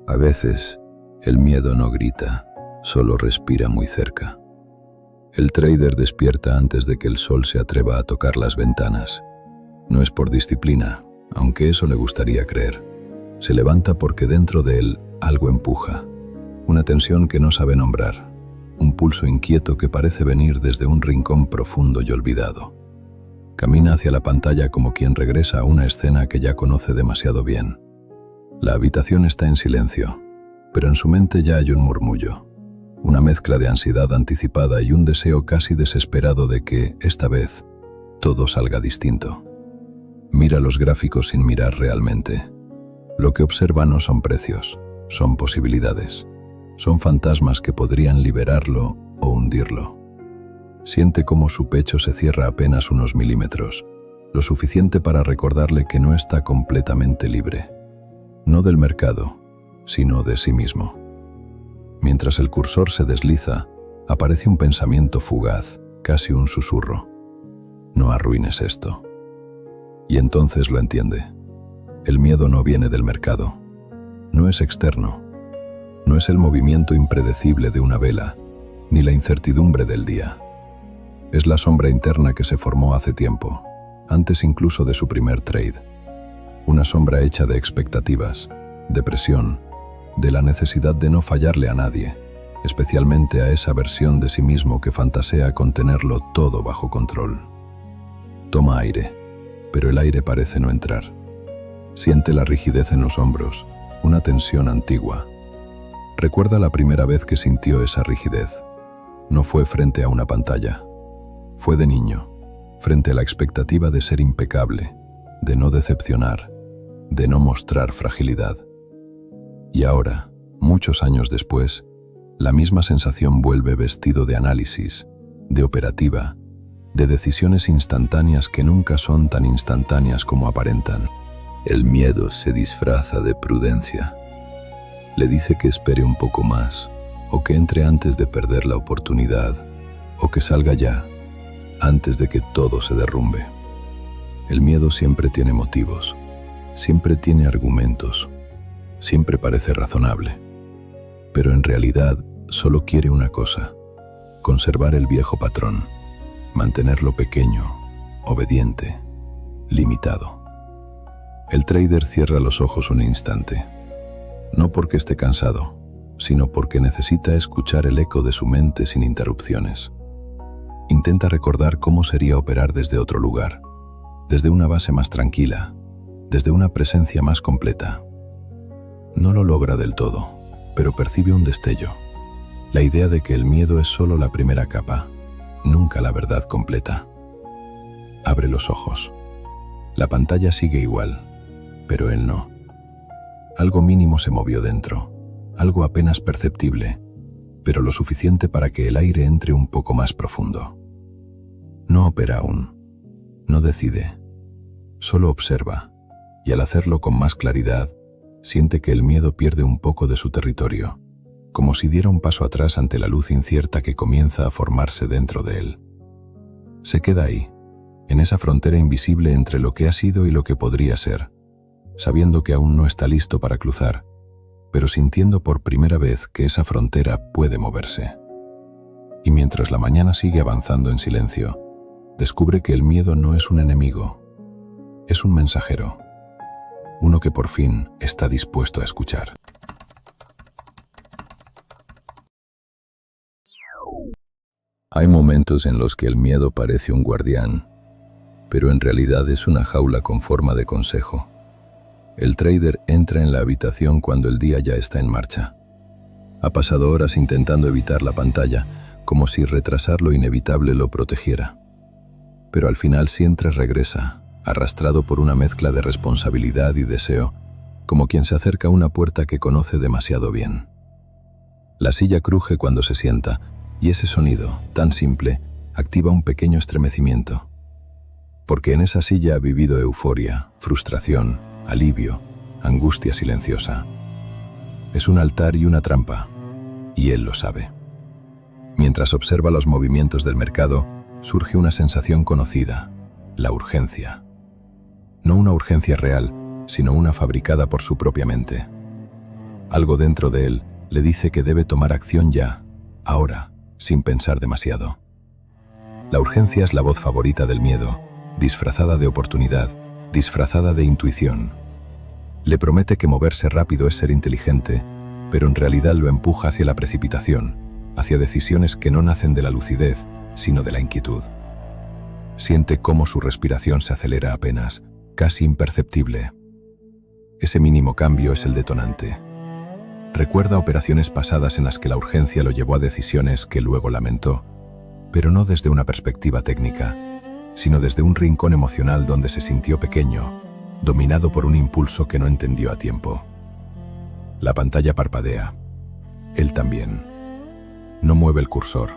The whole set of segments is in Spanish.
A veces, el miedo no grita, solo respira muy cerca. El trader despierta antes de que el sol se atreva a tocar las ventanas. No es por disciplina, aunque eso le gustaría creer. Se levanta porque dentro de él algo empuja, una tensión que no sabe nombrar, un pulso inquieto que parece venir desde un rincón profundo y olvidado. Camina hacia la pantalla como quien regresa a una escena que ya conoce demasiado bien. La habitación está en silencio, pero en su mente ya hay un murmullo, una mezcla de ansiedad anticipada y un deseo casi desesperado de que, esta vez, todo salga distinto. Mira los gráficos sin mirar realmente. Lo que observa no son precios, son posibilidades. Son fantasmas que podrían liberarlo o hundirlo. Siente cómo su pecho se cierra apenas unos milímetros, lo suficiente para recordarle que no está completamente libre. No del mercado, sino de sí mismo. Mientras el cursor se desliza, aparece un pensamiento fugaz, casi un susurro. No arruines esto. Y entonces lo entiende. El miedo no viene del mercado. No es externo. No es el movimiento impredecible de una vela, ni la incertidumbre del día. Es la sombra interna que se formó hace tiempo, antes incluso de su primer trade. Una sombra hecha de expectativas, de presión, de la necesidad de no fallarle a nadie, especialmente a esa versión de sí mismo que fantasea con tenerlo todo bajo control. Toma aire, pero el aire parece no entrar. Siente la rigidez en los hombros, una tensión antigua. Recuerda la primera vez que sintió esa rigidez. No fue frente a una pantalla. Fue de niño, frente a la expectativa de ser impecable, de no decepcionar, de no mostrar fragilidad. Y ahora, muchos años después, la misma sensación vuelve vestido de análisis, de operativa, de decisiones instantáneas que nunca son tan instantáneas como aparentan. El miedo se disfraza de prudencia. Le dice que espere un poco más, o que entre antes de perder la oportunidad, o que salga ya, antes de que todo se derrumbe. El miedo siempre tiene motivos, siempre tiene argumentos, siempre parece razonable, pero en realidad solo quiere una cosa: conservar el viejo patrón, mantenerlo pequeño, obediente, limitado. El trader cierra los ojos un instante, no porque esté cansado, sino porque necesita escuchar el eco de su mente sin interrupciones. Intenta recordar cómo sería operar desde otro lugar, desde una base más tranquila, desde una presencia más completa. No lo logra del todo, pero percibe un destello, la idea de que el miedo es solo la primera capa, nunca la verdad completa. Abre los ojos. La pantalla sigue igual, pero él no. Algo mínimo se movió dentro, algo apenas perceptible, pero lo suficiente para que el aire entre un poco más profundo. No opera aún, no decide, solo observa, y al hacerlo con más claridad, siente que el miedo pierde un poco de su territorio, como si diera un paso atrás ante la luz incierta que comienza a formarse dentro de él. Se queda ahí, en esa frontera invisible entre lo que ha sido y lo que podría ser, sabiendo que aún no está listo para cruzar, pero sintiendo por primera vez que esa frontera puede moverse. Y mientras la mañana sigue avanzando en silencio, descubre que el miedo no es un enemigo, es un mensajero, uno que por fin está dispuesto a escuchar. Hay momentos en los que el miedo parece un guardián, pero en realidad es una jaula con forma de consejo. El trader entra en la habitación cuando el día ya está en marcha. Ha pasado horas intentando evitar la pantalla, como si retrasar lo inevitable lo protegiera. Pero al final siempre regresa, arrastrado por una mezcla de responsabilidad y deseo, como quien se acerca a una puerta que conoce demasiado bien. La silla cruje cuando se sienta, y ese sonido, tan simple, activa un pequeño estremecimiento. Porque en esa silla ha vivido euforia, frustración, alivio, angustia silenciosa. Es un altar y una trampa, y él lo sabe. Mientras observa los movimientos del mercado, surge una sensación conocida, la urgencia. No una urgencia real, sino una fabricada por su propia mente. Algo dentro de él le dice que debe tomar acción ya, ahora, sin pensar demasiado. La urgencia es la voz favorita del miedo, disfrazada de oportunidad, disfrazada de intuición. Le promete que moverse rápido es ser inteligente, pero en realidad lo empuja hacia la precipitación, hacia decisiones que no nacen de la lucidez, sino de la inquietud. Siente cómo su respiración se acelera apenas, casi imperceptible. Ese mínimo cambio es el detonante. Recuerda operaciones pasadas en las que la urgencia lo llevó a decisiones que luego lamentó, pero no desde una perspectiva técnica, sino desde un rincón emocional donde se sintió pequeño, dominado por un impulso que no entendió a tiempo. La pantalla parpadea. Él también. No mueve el cursor.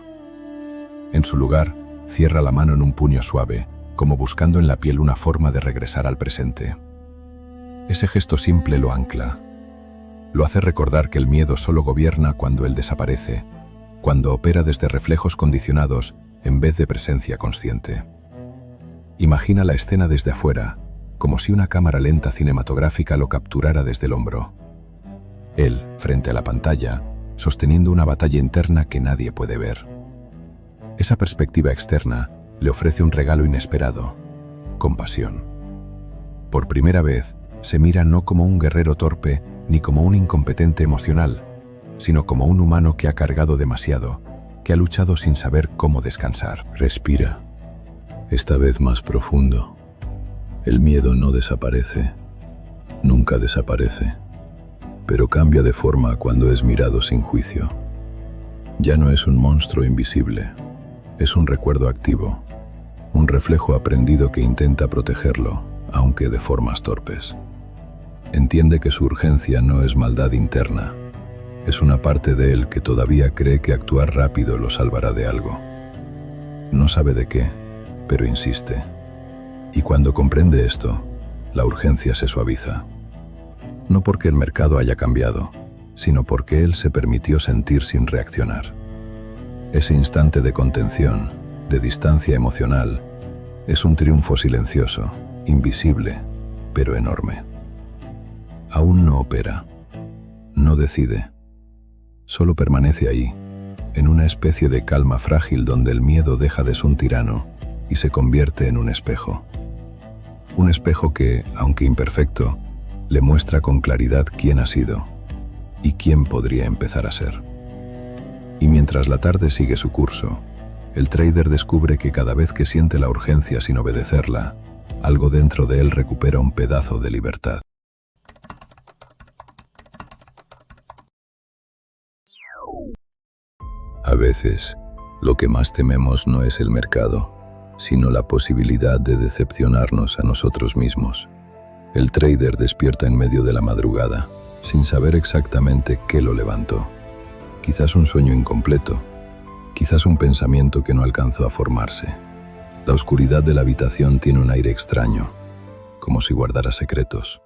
En su lugar, cierra la mano en un puño suave, como buscando en la piel una forma de regresar al presente. Ese gesto simple lo ancla. Lo hace recordar que el miedo solo gobierna cuando él desaparece, cuando opera desde reflejos condicionados en vez de presencia consciente. Imagina la escena desde afuera, como si una cámara lenta cinematográfica lo capturara desde el hombro. Él, frente a la pantalla, sosteniendo una batalla interna que nadie puede ver. Esa perspectiva externa le ofrece un regalo inesperado: compasión. Por primera vez, se mira no como un guerrero torpe ni como un incompetente emocional, sino como un humano que ha cargado demasiado, que ha luchado sin saber cómo descansar. Respira, esta vez más profundo. El miedo no desaparece, nunca desaparece, pero cambia de forma cuando es mirado sin juicio. Ya no es un monstruo invisible, es un recuerdo activo, un reflejo aprendido que intenta protegerlo, aunque de formas torpes. Entiende que su urgencia no es maldad interna, es una parte de él que todavía cree que actuar rápido lo salvará de algo. No sabe de qué, pero insiste. Y cuando comprende esto, la urgencia se suaviza. No porque el mercado haya cambiado, sino porque él se permitió sentir sin reaccionar. Ese instante de contención, de distancia emocional, es un triunfo silencioso, invisible, pero enorme. Aún no opera, no decide, solo permanece ahí, en una especie de calma frágil donde el miedo deja de ser un tirano y se convierte en un espejo. Un espejo que, aunque imperfecto, le muestra con claridad quién ha sido y quién podría empezar a ser. Y mientras la tarde sigue su curso, el trader descubre que cada vez que siente la urgencia sin obedecerla, algo dentro de él recupera un pedazo de libertad. A veces, lo que más tememos no es el mercado, sino la posibilidad de decepcionarnos a nosotros mismos. El trader despierta en medio de la madrugada, sin saber exactamente qué lo levantó. Quizás un sueño incompleto, quizás un pensamiento que no alcanzó a formarse. La oscuridad de la habitación tiene un aire extraño, como si guardara secretos.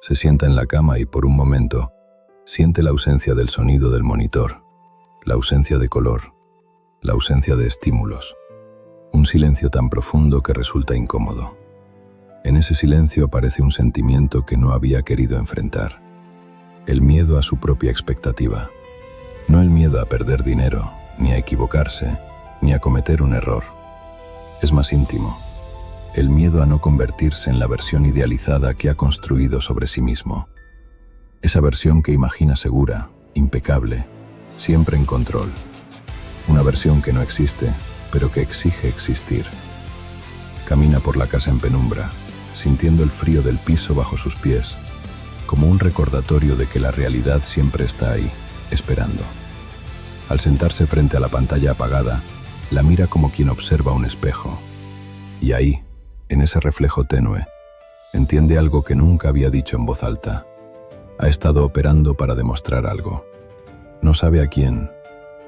Se sienta en la cama y por un momento siente la ausencia del sonido del monitor, la ausencia de color, la ausencia de estímulos. Un silencio tan profundo que resulta incómodo. En ese silencio aparece un sentimiento que no había querido enfrentar. El miedo a su propia expectativa. No el miedo a perder dinero, ni a equivocarse, ni a cometer un error. Es más íntimo. El miedo a no convertirse en la versión idealizada que ha construido sobre sí mismo. Esa versión que imagina segura, impecable, siempre en control. Una versión que no existe, pero que exige existir. Camina por la casa en penumbra, sintiendo el frío del piso bajo sus pies, como un recordatorio de que la realidad siempre está ahí, esperando. Al sentarse frente a la pantalla apagada, la mira como quien observa un espejo. Y ahí, en ese reflejo tenue, entiende algo que nunca había dicho en voz alta. Ha estado operando para demostrar algo. No sabe a quién,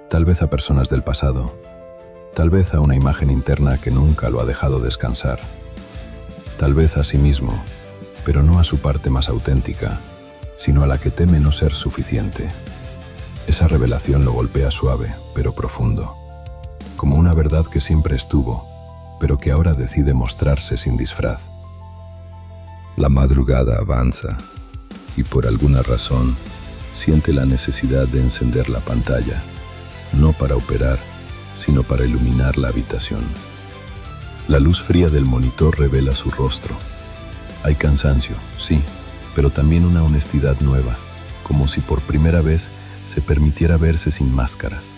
tal vez a personas del pasado, tal vez a una imagen interna que nunca lo ha dejado descansar. Tal vez a sí mismo, pero no a su parte más auténtica, sino a la que teme no ser suficiente. Esa revelación lo golpea suave, pero profundo, como una verdad que siempre estuvo, pero que ahora decide mostrarse sin disfraz. La madrugada avanza y por alguna razón siente la necesidad de encender la pantalla, no para operar, sino para iluminar la habitación. La luz fría del monitor revela su rostro. Hay cansancio, sí, pero también una honestidad nueva, como si por primera vez se permitiera verse sin máscaras.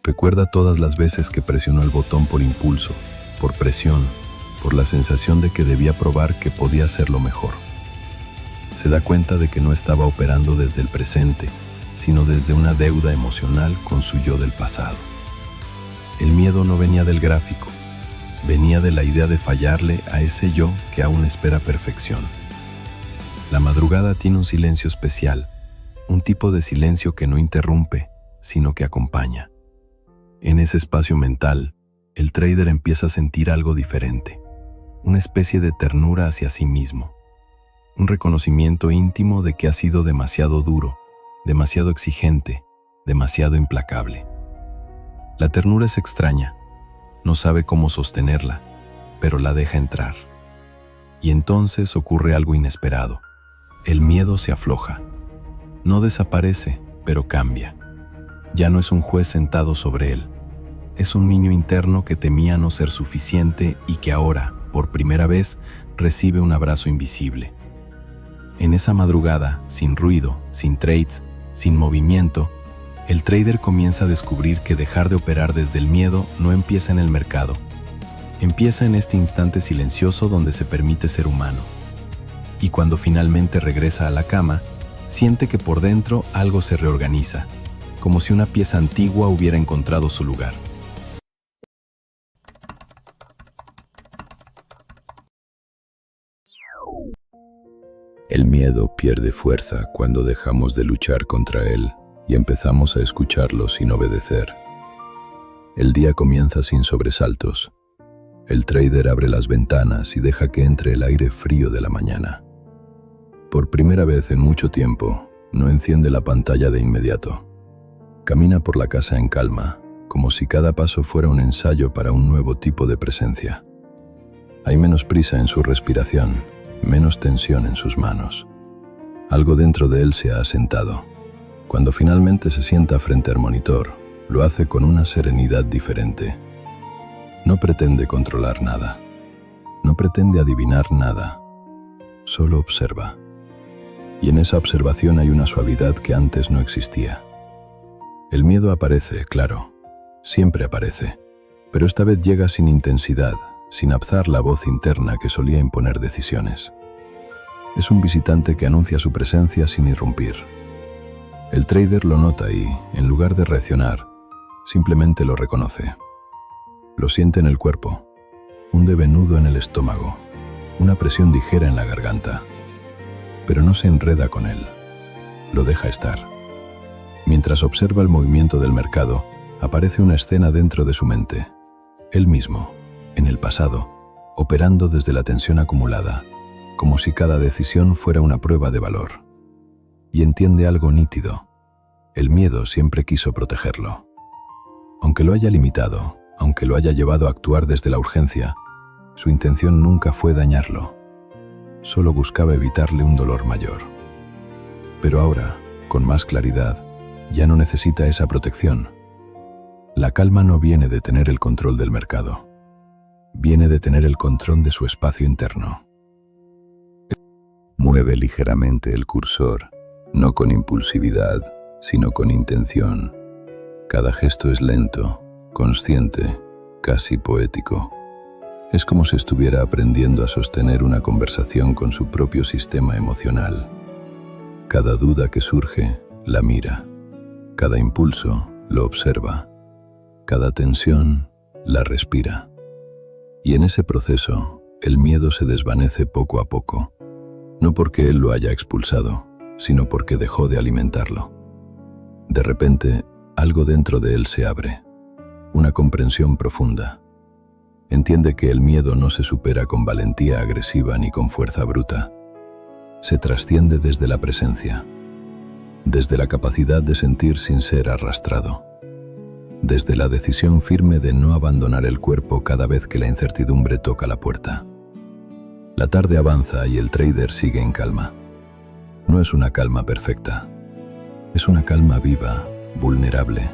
Recuerda todas las veces que presionó el botón por impulso, por presión, por la sensación de que debía probar que podía hacerlo mejor. Se da cuenta de que no estaba operando desde el presente, sino desde una deuda emocional con su yo del pasado. El miedo no venía del gráfico, venía de la idea de fallarle a ese yo que aún espera perfección. La madrugada tiene un silencio especial, un tipo de silencio que no interrumpe, sino que acompaña. En ese espacio mental, el trader empieza a sentir algo diferente, una especie de ternura hacia sí mismo, un reconocimiento íntimo de que ha sido demasiado duro, demasiado exigente, demasiado implacable. La ternura es extraña, no sabe cómo sostenerla, pero la deja entrar. Y entonces ocurre algo inesperado. El miedo se afloja. No desaparece, pero cambia. Ya no es un juez sentado sobre él. Es un niño interno que temía no ser suficiente y que ahora, por primera vez, recibe un abrazo invisible. En esa madrugada, sin ruido, sin trades, sin movimiento, el trader comienza a descubrir que dejar de operar desde el miedo no empieza en el mercado. Empieza en este instante silencioso donde se permite ser humano. Y cuando finalmente regresa a la cama, siente que por dentro algo se reorganiza, como si una pieza antigua hubiera encontrado su lugar. El miedo pierde fuerza cuando dejamos de luchar contra él y empezamos a escucharlo sin obedecer. El día comienza sin sobresaltos. El trader abre las ventanas y deja que entre el aire frío de la mañana. Por primera vez en mucho tiempo, no enciende la pantalla de inmediato. Camina por la casa en calma, como si cada paso fuera un ensayo para un nuevo tipo de presencia. Hay menos prisa en su respiración, menos tensión en sus manos. Algo dentro de él se ha asentado. Cuando finalmente se sienta frente al monitor, lo hace con una serenidad diferente. No pretende controlar nada. No pretende adivinar nada. Solo observa. Y en esa observación hay una suavidad que antes no existía. El miedo aparece, claro. Siempre aparece. Pero esta vez llega sin intensidad, sin alzar la voz interna que solía imponer decisiones. Es un visitante que anuncia su presencia sin irrumpir. El trader lo nota y, en lugar de reaccionar, simplemente lo reconoce. Lo siente en el cuerpo, un devenudo en el estómago, una presión ligera en la garganta. Pero no se enreda con él, lo deja estar. Mientras observa el movimiento del mercado, aparece una escena dentro de su mente. Él mismo, en el pasado, operando desde la tensión acumulada, como si cada decisión fuera una prueba de valor. Y entiende algo nítido. El miedo siempre quiso protegerlo. Aunque lo haya limitado, aunque lo haya llevado a actuar desde la urgencia, su intención nunca fue dañarlo. Solo buscaba evitarle un dolor mayor. Pero ahora, con más claridad, ya no necesita esa protección. La calma no viene de tener el control del mercado. Viene de tener el control de su espacio interno. Mueve ligeramente el cursor, no con impulsividad, sino con intención. Cada gesto es lento, consciente, casi poético. Es como si estuviera aprendiendo a sostener una conversación con su propio sistema emocional. Cada duda que surge, la mira. Cada impulso, lo observa. Cada tensión, la respira. Y en ese proceso, el miedo se desvanece poco a poco. No porque él lo haya expulsado, sino porque dejó de alimentarlo. De repente, algo dentro de él se abre. Una comprensión profunda. Entiende que el miedo no se supera con valentía agresiva ni con fuerza bruta. Se trasciende desde la presencia, desde la capacidad de sentir sin ser arrastrado, desde la decisión firme de no abandonar el cuerpo cada vez que la incertidumbre toca la puerta. La tarde avanza y el trader sigue en calma. No es una calma perfecta. Es una calma viva, vulnerable,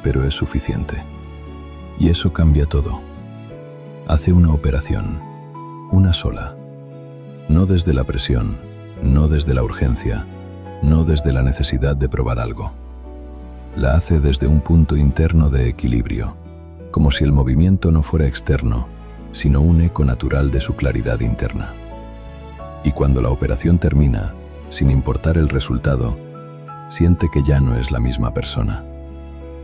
pero es suficiente. Y eso cambia todo. Hace una operación, una sola. No desde la presión, no desde la urgencia, no desde la necesidad de probar algo. La hace desde un punto interno de equilibrio, como si el movimiento no fuera externo, sino un eco natural de su claridad interna. Y cuando la operación termina, sin importar el resultado, siente que ya no es la misma persona.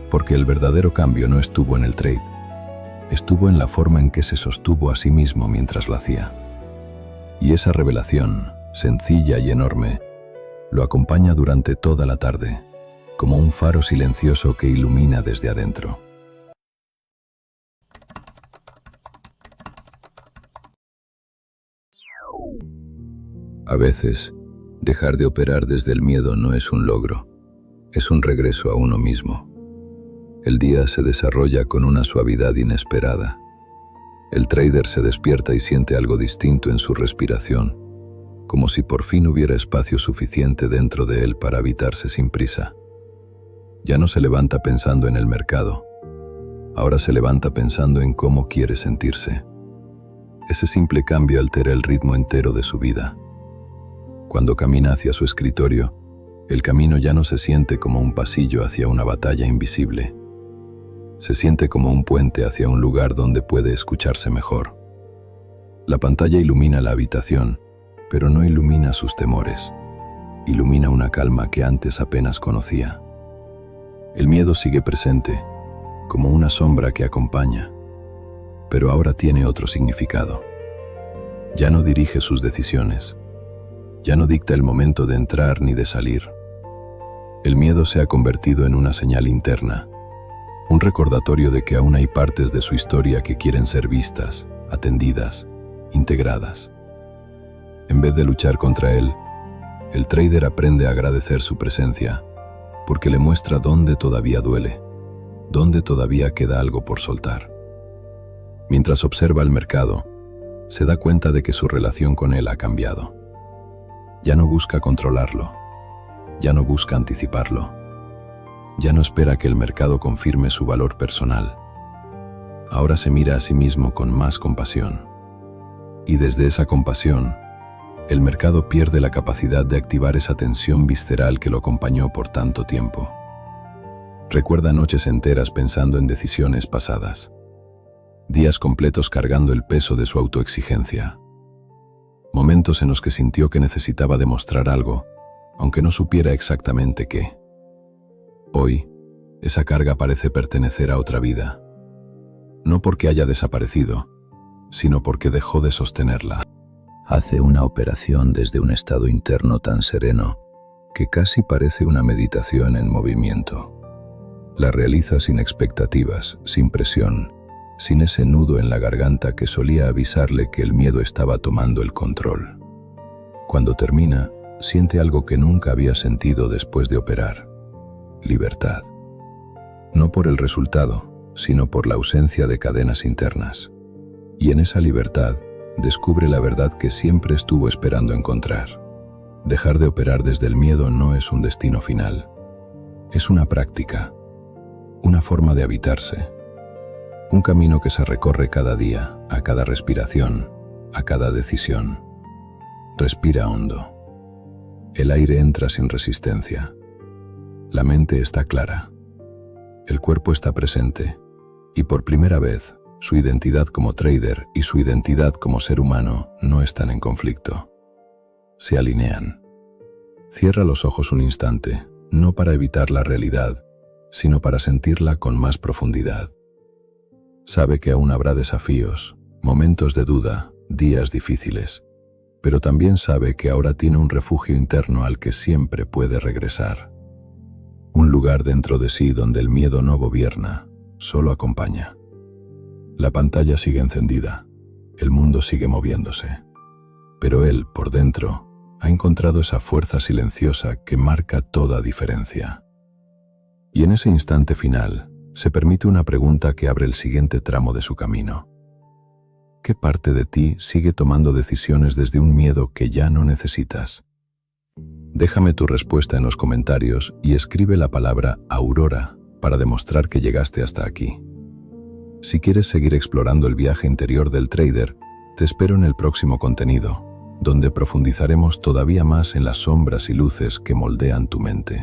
Porque el verdadero cambio no estuvo en el trade, estuvo en la forma en que se sostuvo a sí mismo mientras lo hacía. Y esa revelación, sencilla y enorme, lo acompaña durante toda la tarde, como un faro silencioso que ilumina desde adentro. A veces, dejar de operar desde el miedo no es un logro, es un regreso a uno mismo. El día se desarrolla con una suavidad inesperada. El trader se despierta y siente algo distinto en su respiración, como si por fin hubiera espacio suficiente dentro de él para habitarse sin prisa. Ya no se levanta pensando en el mercado, ahora se levanta pensando en cómo quiere sentirse. Ese simple cambio altera el ritmo entero de su vida. Cuando camina hacia su escritorio, el camino ya no se siente como un pasillo hacia una batalla invisible. Se siente como un puente hacia un lugar donde puede escucharse mejor. La pantalla ilumina la habitación, pero no ilumina sus temores. Ilumina una calma que antes apenas conocía. El miedo sigue presente, como una sombra que acompaña, pero ahora tiene otro significado. Ya no dirige sus decisiones. Ya no dicta el momento de entrar ni de salir. El miedo se ha convertido en una señal interna, un recordatorio de que aún hay partes de su historia que quieren ser vistas, atendidas, integradas. En vez de luchar contra él, el trader aprende a agradecer su presencia, porque le muestra dónde todavía duele, dónde todavía queda algo por soltar. Mientras observa el mercado, se da cuenta de que su relación con él ha cambiado. Ya no busca controlarlo, ya no busca anticiparlo, ya no espera que el mercado confirme su valor personal. Ahora se mira a sí mismo con más compasión. Y desde esa compasión, el mercado pierde la capacidad de activar esa tensión visceral que lo acompañó por tanto tiempo. Recuerda noches enteras pensando en decisiones pasadas, días completos cargando el peso de su autoexigencia. Momentos en los que sintió que necesitaba demostrar algo, aunque no supiera exactamente qué. Hoy, esa carga parece pertenecer a otra vida. No porque haya desaparecido, sino porque dejó de sostenerla. Hace una operación desde un estado interno tan sereno que casi parece una meditación en movimiento. La realiza sin expectativas, sin presión, sin ese nudo en la garganta que solía avisarle que el miedo estaba tomando el control. Cuando termina, siente algo que nunca había sentido después de operar: libertad. No por el resultado, sino por la ausencia de cadenas internas. Y en esa libertad, descubre la verdad que siempre estuvo esperando encontrar. Dejar de operar desde el miedo no es un destino final. Es una práctica, una forma de habitarse. Un camino que se recorre cada día, a cada respiración, a cada decisión. Respira hondo. El aire entra sin resistencia. La mente está clara. El cuerpo está presente. Y por primera vez, su identidad como trader y su identidad como ser humano no están en conflicto. Se alinean. Cierra los ojos un instante, no para evitar la realidad, sino para sentirla con más profundidad. Sabe que aún habrá desafíos, momentos de duda, días difíciles, pero también sabe que ahora tiene un refugio interno al que siempre puede regresar. Un lugar dentro de sí donde el miedo no gobierna, solo acompaña. La pantalla sigue encendida, el mundo sigue moviéndose, pero él, por dentro, ha encontrado esa fuerza silenciosa que marca toda diferencia. Y en ese instante final, se permite una pregunta que abre el siguiente tramo de su camino. ¿Qué parte de ti sigue tomando decisiones desde un miedo que ya no necesitas? Déjame tu respuesta en los comentarios y escribe la palabra Aurora para demostrar que llegaste hasta aquí. Si quieres seguir explorando el viaje interior del trader, te espero en el próximo contenido, donde profundizaremos todavía más en las sombras y luces que moldean tu mente.